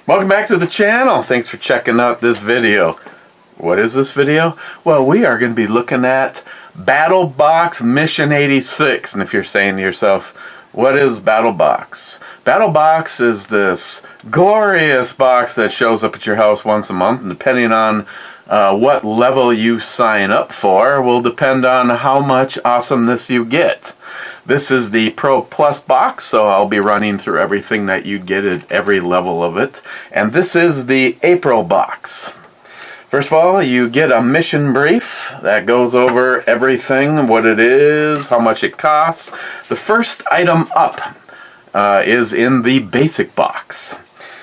Welcome back to the channel. Thanks for checking out this video. What is this video? Well, we are going to be looking at Battlebox Mission 86. And if you're saying to yourself, what is Battlebox? Battlebox is this glorious box that shows up at your house once a month, and depending on what level you sign up for will depend on how much awesomeness you get. This is the Pro Plus box, so I'll be running through everything that you get at every level of it. And this is the April box. First of all, you get a mission brief that goes over everything, what it is, how much it costs. The first item up is in the basic box.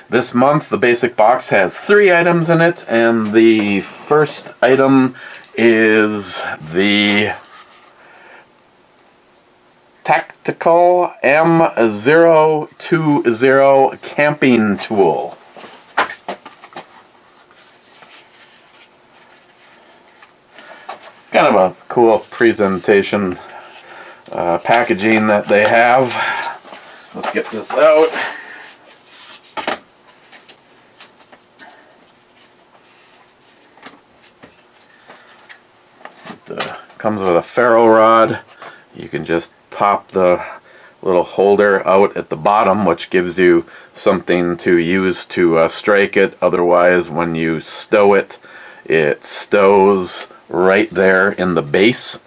This month, the basic box has 3 items in it, and the first item is the Tactical M020 camping tool. It's kind of a cool presentation packaging that they have. Let's get this out. It comes with a ferro rod. You can just pop the little holder out at the bottom, which gives you something to use to strike it. Otherwise, when you stow it, it stows right there in the base.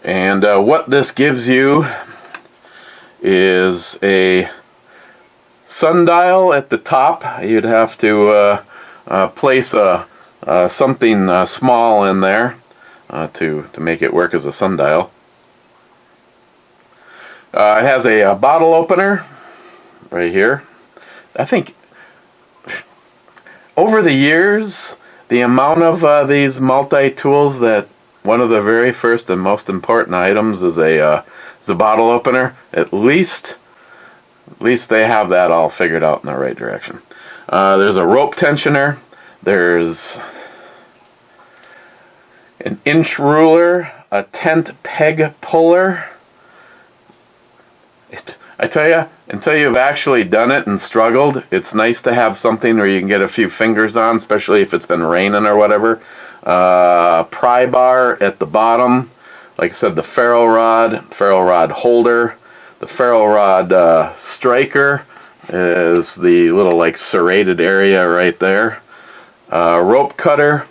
And what this gives you is a sundial at the top. You'd have to place something small in there to make it work as a sundial. It has a bottle opener right here. I think over the years, the amount of these multi-tools that one of the very first and most important items is a bottle opener. At least they have that all figured out in the right direction. There's a rope tensioner. There's an inch ruler, a tent peg puller. I tell you, until you've actually done it and struggled, it's nice to have something where you can get a few fingers on, especially if it's been raining or whatever. Pry bar at the bottom. Like I said, the ferro rod holder. The ferro rod striker is the little like serrated area right there. Rope cutter.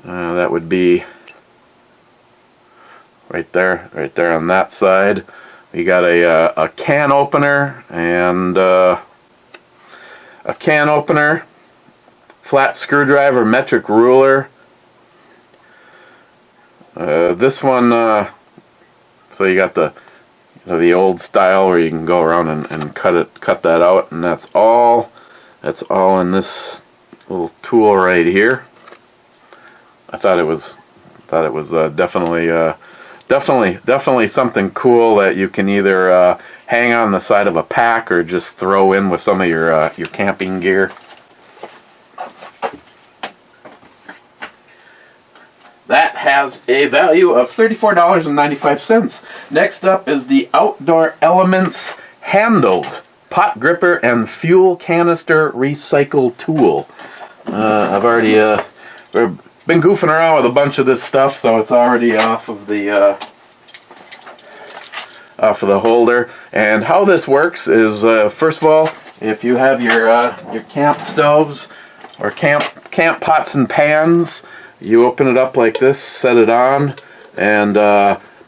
That would be right there on that side. You got a can opener and a can opener, flat screwdriver, metric ruler. This one, so you got the old style where you can go around and cut that out, and that's all in this little tool right here. I thought it was definitely something cool that you can either hang on the side of a pack or just throw in with some of your camping gear. That has a value of $34.95. Next up is the Outdoor Elements Handled Pot Gripper and Fuel Canister Recycle Tool. I've already been goofing around with a bunch of this stuff, so it's already off of the holder. And how this works is, first of all, if you have your camp stoves or camp pots and pans, you open it up like this, set it on, and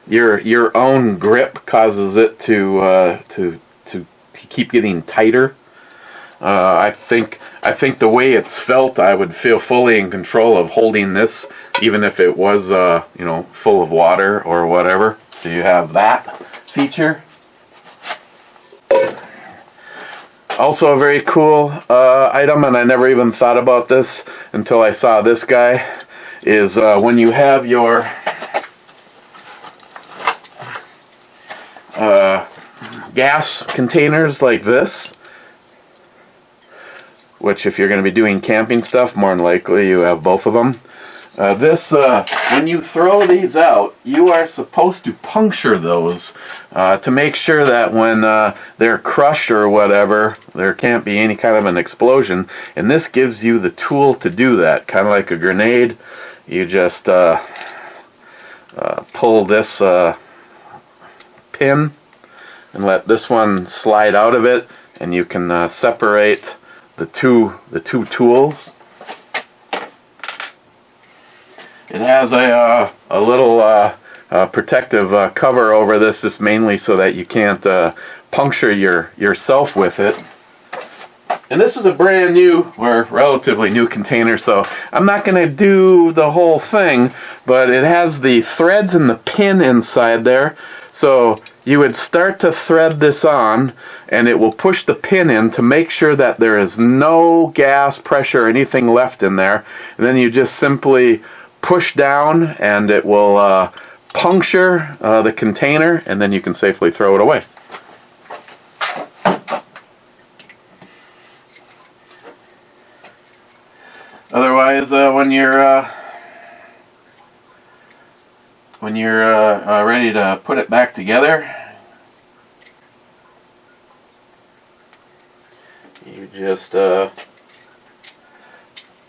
your own grip causes it to keep getting tighter. I think the way it's felt, I would feel fully in control of holding this, even if it was full of water or whatever. So you have that feature. Also a very cool item, and I never even thought about this until I saw this guy, is when you have your gas containers like this, which if you're going to be doing camping stuff, more than likely you have both of them. When you throw these out, you are supposed to puncture those to make sure that when they're crushed or whatever, there can't be any kind of an explosion. And this gives you the tool to do that, kind of like a grenade. You just pull this pin and let this one slide out of it, and you can separate the two tools. It has a little protective cover over this, just mainly so that you can't puncture yourself with it. And this is a brand new, or relatively new container, so I'm not going to do the whole thing, but it has the threads and the pin inside there. So you would start to thread this on, and it will push the pin in to make sure that there is no gas, pressure, or anything left in there. And then you just simply push down, and it will puncture the container, and then you can safely throw it away. Otherwise, when you're ready to put it back together, you just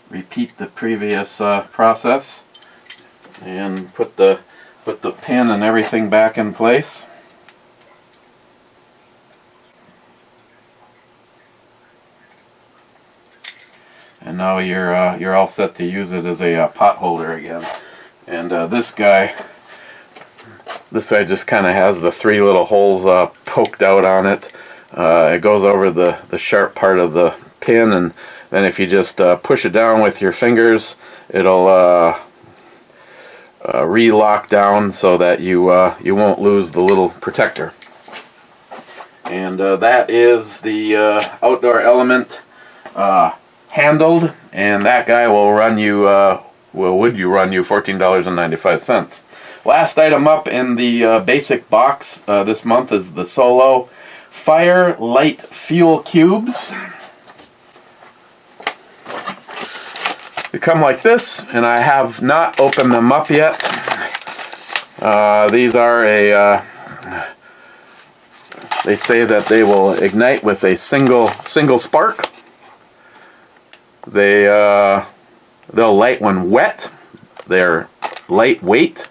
repeat the previous process and put the pin and everything back in place. And now you're all set to use it as a pot holder again. And this guy just kind of has the three little holes poked out on it. It goes over the sharp part of the pin, and then if you just push it down with your fingers, it'll re-lock down so that you won't lose the little protector. And that is the Outdoor Element handled, and that guy will run you run you $14.95. Last item up in the basic box this month is the Solo Fire Light Fuel Cubes. They come like this, and I have not opened them up yet. These are they say that they will ignite with a single spark. They'll light when wet. They're lightweight.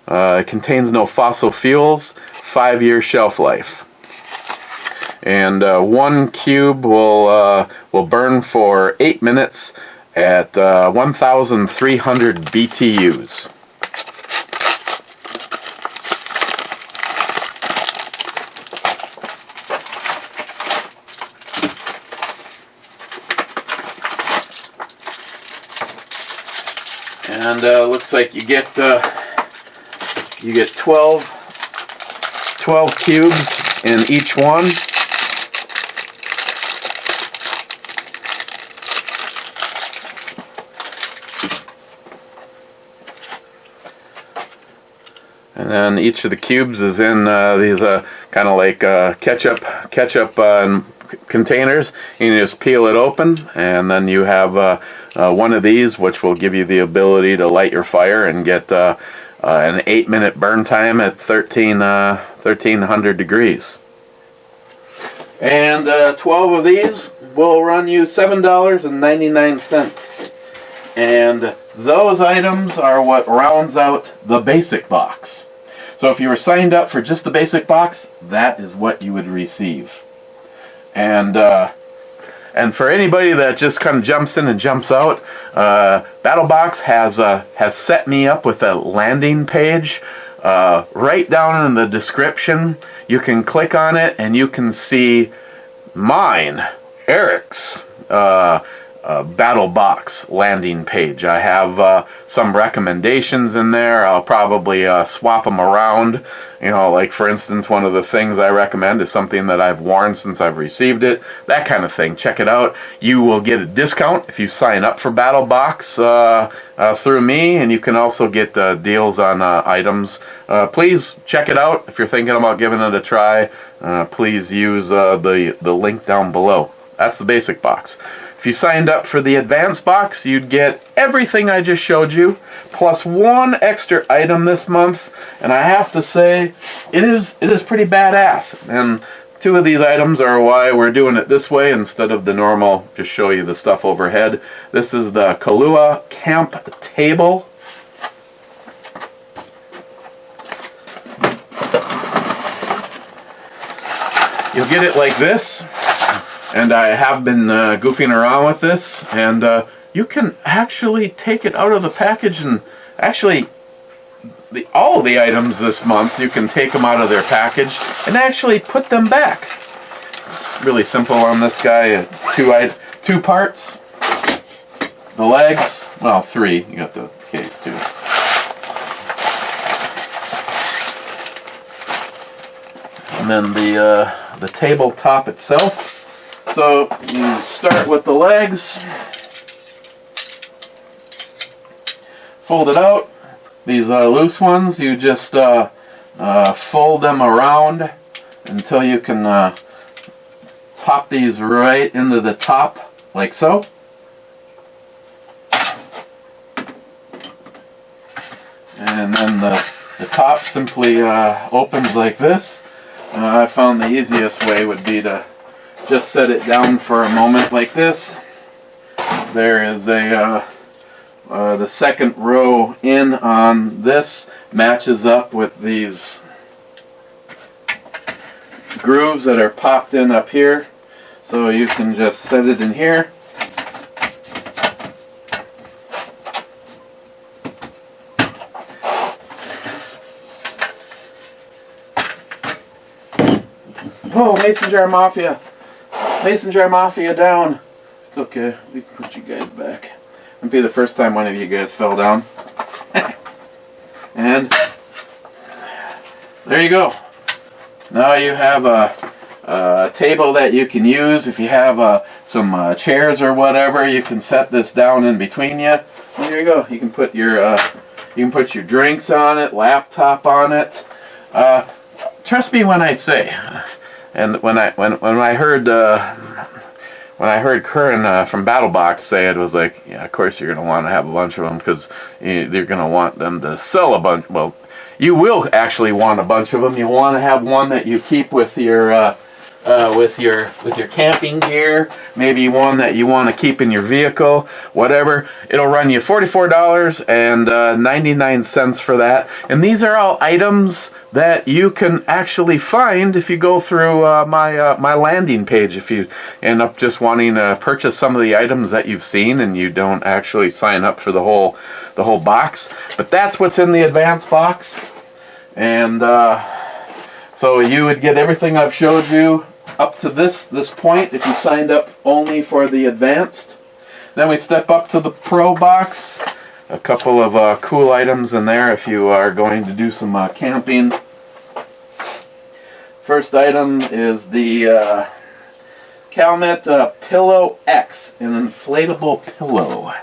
It contains no fossil fuels. 5-year shelf life. And one cube will burn for 8 minutes at 1,300 BTUs. And looks like you get 12 cubes in each one. And then each of the cubes is in these kind of like ketchup containers. You just peel it open, and then you have one of these, which will give you the ability to light your fire and get an 8-minute burn time at 1,300 degrees. And 12 of these will run you $7.99. And those items are what rounds out the basic box. So if you were signed up for just the basic box, that is what you would receive. And for anybody that just kind of jumps in and jumps out, Battlebox has set me up with a landing page right down in the description. You can click on it and you can see mine, Eric's Battlebox landing page. I have some recommendations in there. I'll probably swap them around. You know, like for instance, one of the things I recommend is something that I've worn since I've received it. That kind of thing. Check it out. You will get a discount if you sign up for Battlebox through me, and you can also get deals on items. Please check it out. If you're thinking about giving it a try, please use the link down below. That's the basic box. If If you signed up for the advanced box, you'd get everything I just showed you, plus one extra item this month, and I have to say, it is pretty badass. And two of these items are why we're doing it this way instead of the normal, just show you the stuff overhead. This is the Kahlua Camp Table. You'll get it like this, and I have been goofing around with this, and you can actually take it out of the package, and actually all of the items this month, you can take them out of their package and actually put them back. It's really simple on this guy. Two parts, the legs, well, three, you got the case too. And then the tabletop itself. So you start with the legs, fold it out. These loose ones, you just fold them around until you can pop these right into the top, like so. And then the top simply opens like this. I found the easiest way would be to just set it down for a moment like this. There is the second row in on this matches up with these grooves that are popped in up here. So you can just set it in here. Oh, Mason Jar Mafia! Mason Jar Mafia down! It's okay, we can put you guys back. It'll be the first time one of you guys fell down. And there you go. Now you have a table that you can use. If you have some chairs or whatever, you can set this down in between you. And there you go. You can put your drinks on it, laptop on it. Trust me when I say. And when I heard Curran from Battlebox say it, was like, yeah, of course you're going to want to have a bunch of them because you're going to want them to sell a bunch. Well, you will actually want a bunch of them. You want to have one that you keep with your camping gear, maybe one that you want to keep in your vehicle, whatever. It'll run you $44.99 for that. And these are all items that you can actually find if you go through my landing page. If you end up just wanting to purchase some of the items that you've seen and you don't actually sign up for the whole box. But that's what's in the advanced box. And so you would get everything I've showed you up to this point if you signed up only for the advanced. Then we step up to the Pro box. A couple of cool items in there if you are going to do some camping. First item is the Calmet Pillow X, an inflatable pillow.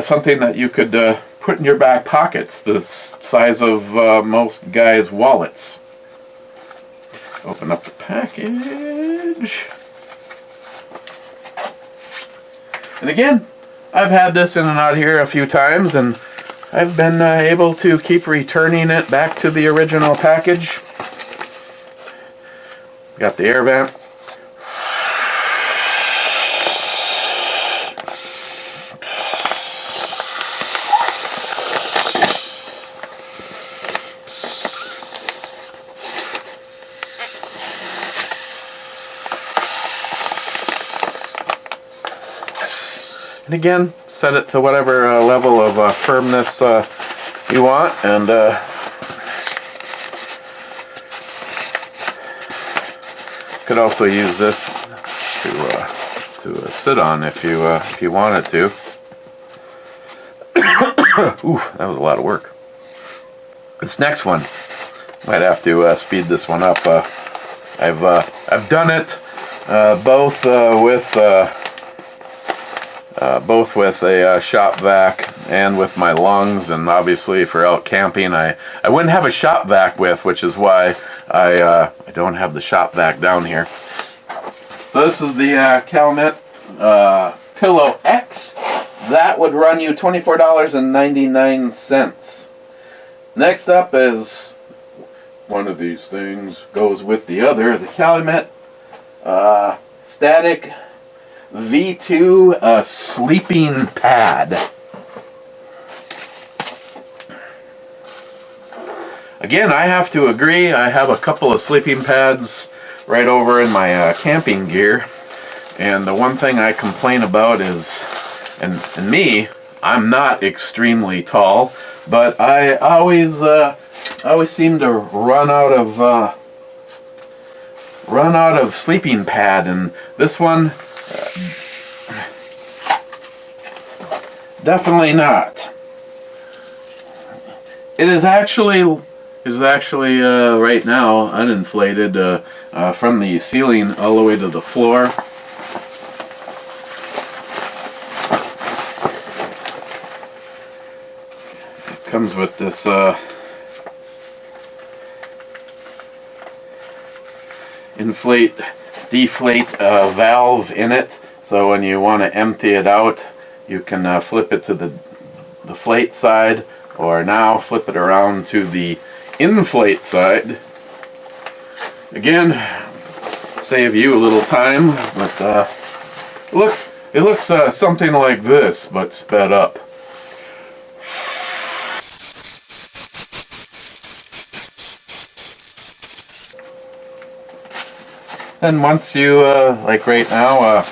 Something that you could put in your back pockets, the size of most guys' wallets. Open up the package. And again, I've had this in and out here a few times, and I've been able to keep returning it back to the original package. Got the air vent. And again, set it to whatever level of firmness you want, and could also use this to sit on if you wanted to. Oof, that was a lot of work. This next one, might have to speed this one up. I've done it both with a shop vac and with my lungs, and obviously for out camping, I wouldn't have a shop vac with, which is why I don't have the shop vac down here. So this is the Calumet Pillow X. That would run you $24.99. Next up is one of these things goes with the other, the Calumet Static V2 sleeping pad. Again, I have to agree, I have a couple of sleeping pads right over in my camping gear, and the one thing I complain about is, and me, I'm not extremely tall, but I always seem to run out of sleeping pad, and this one definitely not. It is actually right now uninflated from the ceiling all the way to the floor. It comes with this inflate deflate valve in it, so when you want to empty it out, you can flip it to the deflate side, or now flip it around to the inflate side. Again, save you a little time, but it looks something like this, but sped up. And once you, like right now,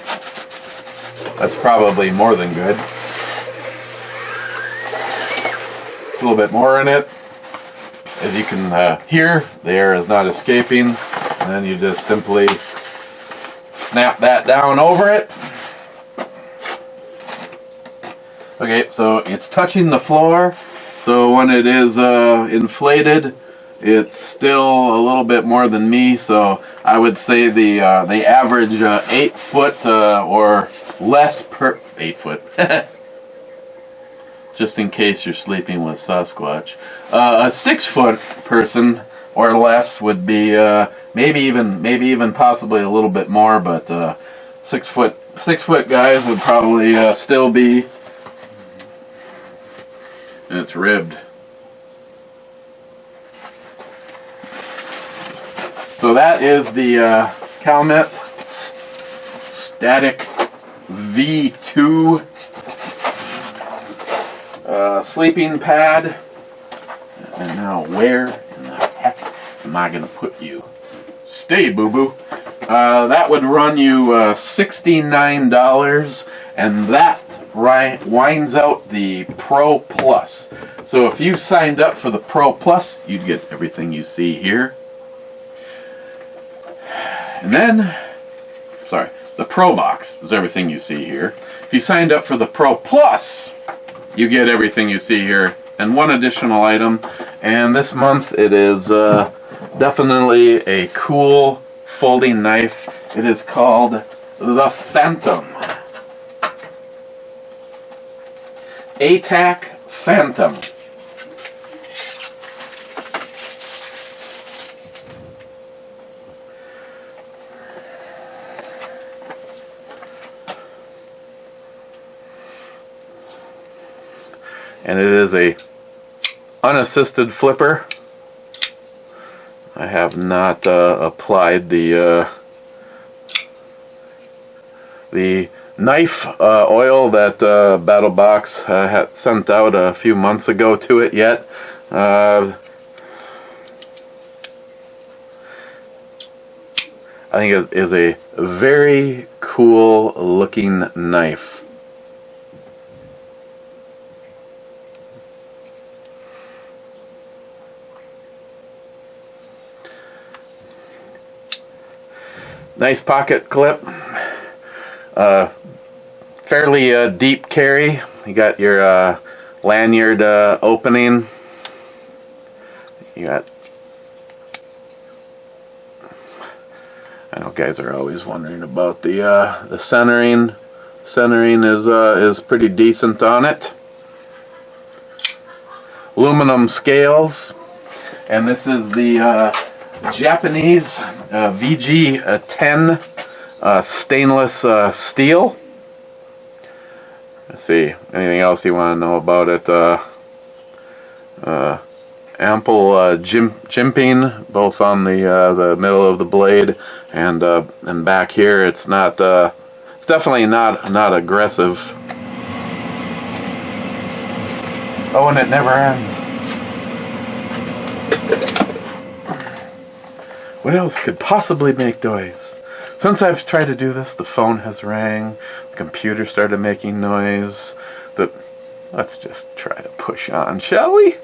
that's probably more than good. A little bit more in it. As you can hear, the air is not escaping. And then you just simply snap that down over it. Okay, so it's touching the floor. So when it is inflated, it's still a little bit more than me. So I would say the average 8 foot or less per 8 foot. Just in case you're sleeping with Sasquatch. A 6 foot person or less would be maybe even possibly a little bit more, but 6 foot guys would probably still be. And it's ribbed. So that is the Calumet Static V2 sleeping pad. And now where in the heck am I going to put you? Stay, boo-boo. That would run you $69, and that winds out the Pro Plus. So if you signed up for the Pro Plus, you'd get everything you see here. And then, sorry, the Pro Box is everything you see here. If you signed up for the Pro Plus, you get everything you see here and one additional item. And this month it is definitely a cool folding knife. It is called the Phantom. Atec Phantom. And it is a unassisted flipper. I have not applied the knife oil that Battlbox had sent out a few months ago to it yet. I think it is a very cool looking knife. Nice pocket clip. Fairly deep carry. You got your lanyard opening. You got. I know guys are always wondering about the centering. Centering is pretty decent on it. aluminum scales. And this is the Japanese VG10 stainless steel. Let's see, anything else you want to know about it? Ample jimping both on the middle of the blade and back here. It's not. It's definitely not aggressive. Oh, and it never ends. What else could possibly make noise? Since I've tried to do this, the phone has rang, the computer started making noise. Let's just try to push on, shall we?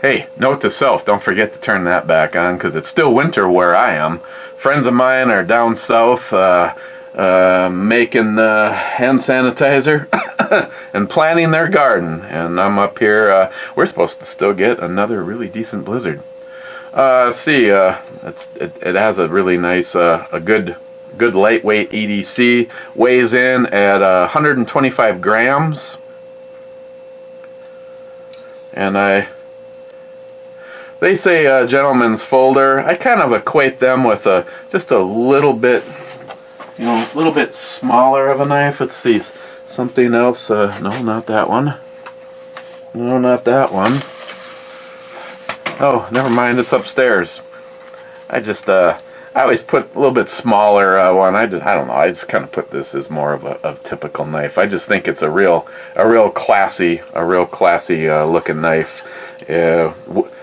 Hey, note to self, don't forget to turn that back on because it's still winter where I am. Friends of mine are down south making hand sanitizer and planting their garden, and I'm up here. We're supposed to still get another really decent blizzard. Let's see, it has a really nice, a good lightweight EDC, weighs in at 125 grams, and they say gentleman's folder. I kind of equate them with just a little bit, a little bit smaller of a knife. Let's see, something else. No, not that one. No, not that one. Oh, never mind. It's upstairs. I always put a little bit smaller one. I don't know. I just kind of put this as more of a typical knife. I just think it's a real classy looking knife.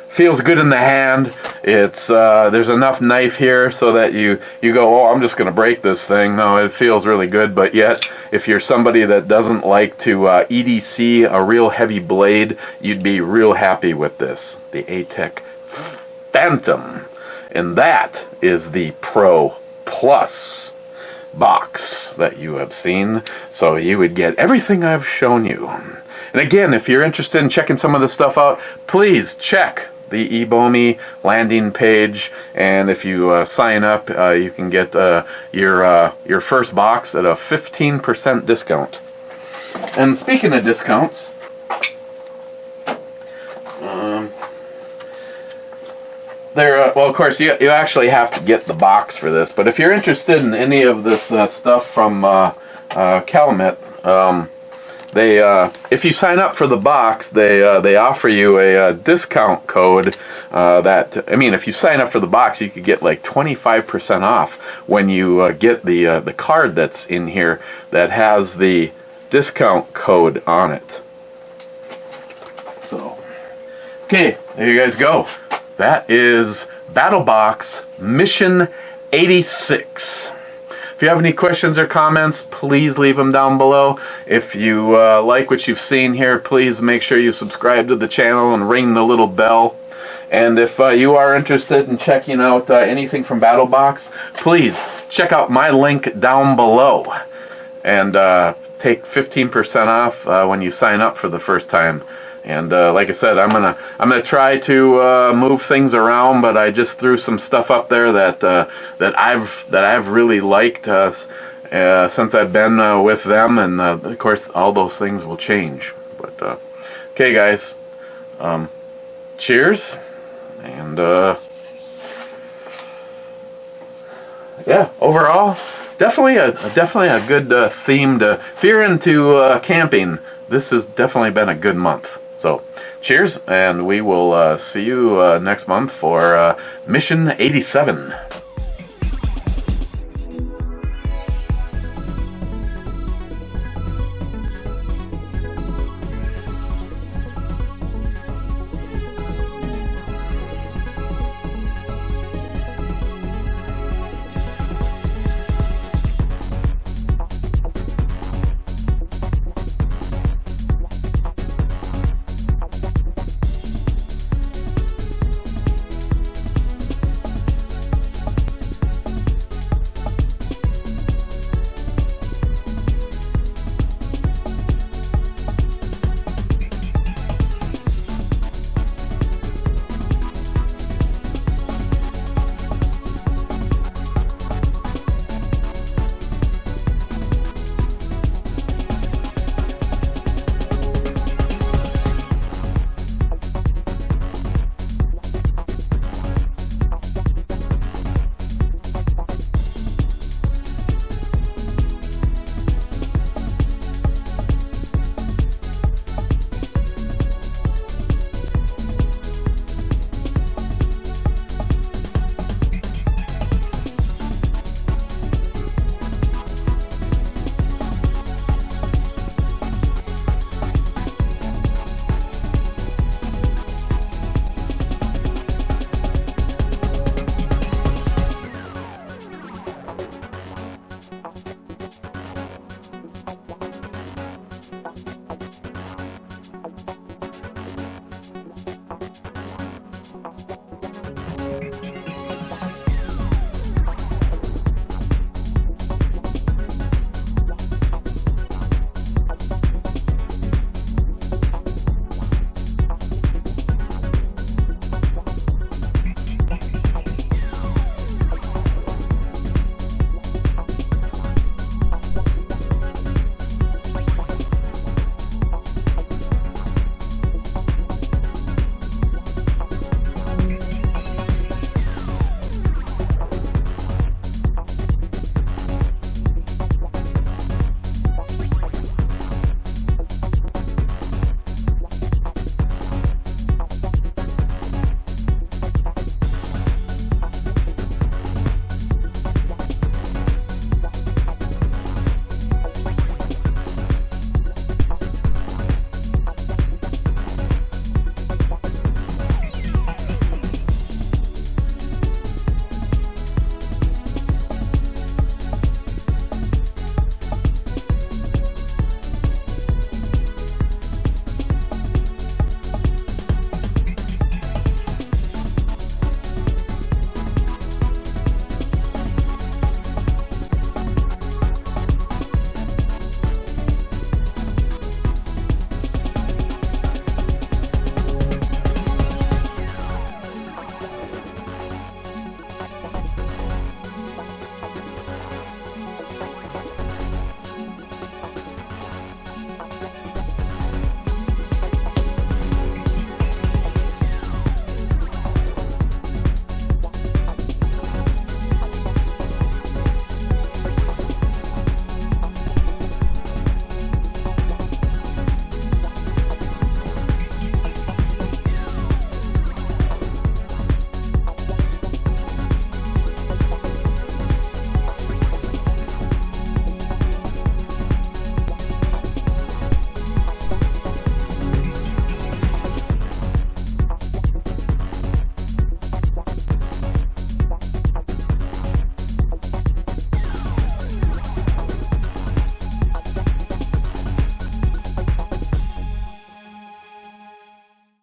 Feels good in the hand. It's there's enough knife here so that you go, oh, I'm just going to break this thing. No, it feels really good. But yet, if you're somebody that doesn't like to EDC a real heavy blade, you'd be real happy with this, the Atec Phantom, and that is the Pro Plus box that you have seen. So you would get everything I've shown you. And again, if you're interested in checking some of this stuff out, please check the ebomey landing page, and if you sign up, you can get your first box at a 15% discount. And speaking of discounts, well, of course, you actually have to get the box for this. But if you're interested in any of this stuff from Calumet, if you sign up for the box, they offer you a discount code if you sign up for the box, you could get like 25% off when you get the card that's in here that has the discount code on it. So, okay, there you guys go. That is Battlbox Mission 86. If you have any questions or comments, please leave them down below. If you like what you've seen here, please make sure you subscribe to the channel and ring the little bell. And if you are interested in checking out anything from Battlbox, please check out my link down below and take 15% off when you sign up for the first time. And like I said, I'm gonna try to move things around, but I just threw some stuff up there that I've really liked since I've been with them, and of course all those things will change. But okay, guys, cheers, and yeah, overall, definitely a good theme to. If you're into camping, this has definitely been a good month. So, cheers, and we will see you next month for Mission 87.